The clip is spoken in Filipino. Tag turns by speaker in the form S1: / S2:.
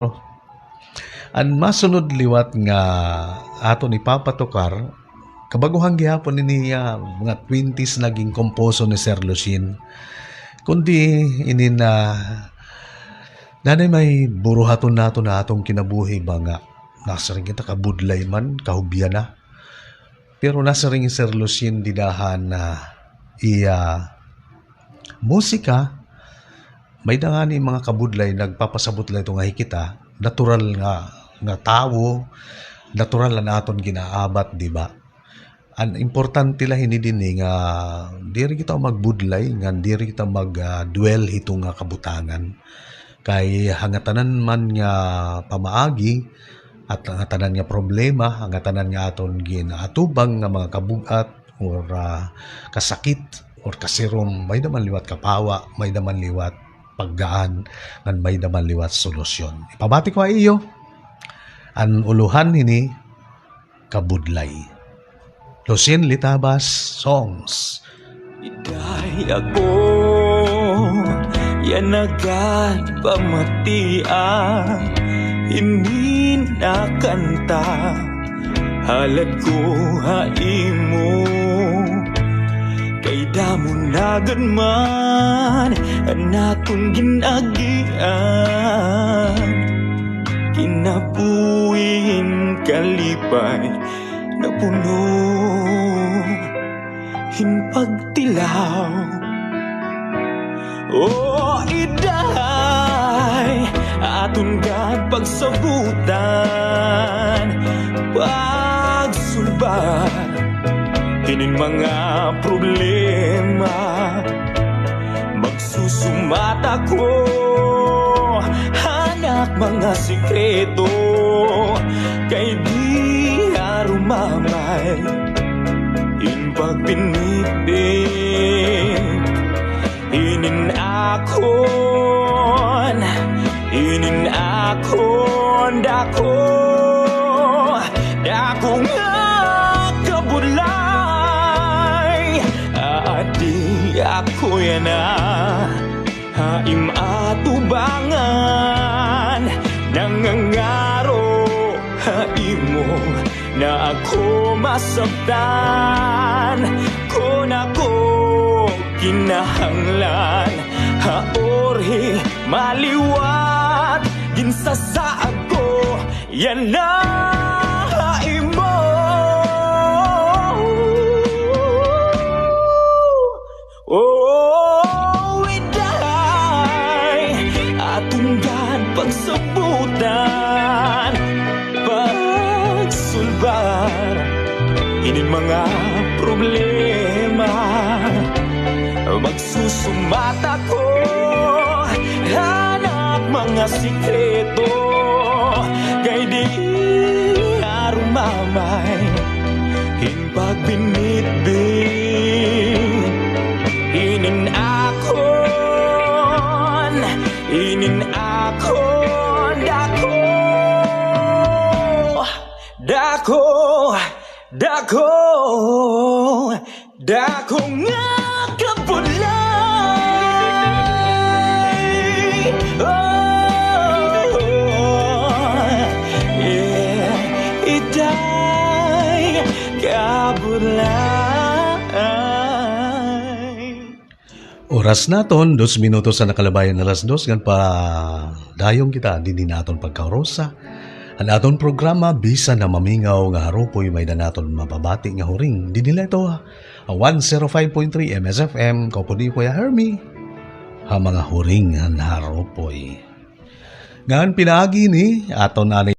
S1: Ang masunod liwat nga aton ipapatukar, kabaguhang gihapon niya mga 20s naging komposo ni Sir Lucien. Kundi ini na nanay may buruhaton nato na atong kinabuhi ba nga nasa rin kita kabudlay man, kahubya na. Pero nasa rin Sir Lucien didahan na musika, may dangani mga kabudlay nagpapasabot lang ito nga hikita, natural nga tao, natural na aton ginaabat, di ba? Ang importante lang hinidini nga diri kita magbudlay, nga diri kita mag-dwell ito nga kabutangan. Kay hangatanan man nga pamaagi at hangatanan nga problema, hangatanan nga aton ginaatubang nga mga kabugat or kasakit or kasirom, may daman liwat kapawa, may daman liwat paggaan, ngan may daman liwat solusyon. Ipabati ko iyo ang uluhan ini kabudlay. Lucien Litabas Songs.
S2: Iday ako yan agad pamatian, hindi na kanta halad ko haimo kay damo nagan man ang akong ginagian, kinabuhin kalipay na puno hinpagtilaw. Oh, iday aton gad pagsabutan, pagsulbar kining mga problema, magsusumata ko hanak mga sikreto kay di arumamay in pagpinipin inin akon dako nga kabulay adi ako yan haim atubangan nangangaro haimo na ako masabtan kung ako kinahanglan haorhi maliwat ginsasaad ko yan na haimo. Oh, iday atunggan pagsabutan, pagsulbar ini mga problema, magsusumata ko hanap mga sikreto kay di arumamay in pagbinitbit inin akon dako nga kabulay. Oh, yeah, iday kabulay.
S1: Oras naton, 2 minutos sa nakalabayan na alas 2, gan pa dayong kita, hindi naton pagkaurosa. Ang aton programa, bisa na mamingaw nga harupoy may na naton mapabati nga huring. Di nila ito, 105.3 MSFM, Kopodi Kuya Hermie, ha mga huring ang harupoy. Ngan pinaagi ni aton ani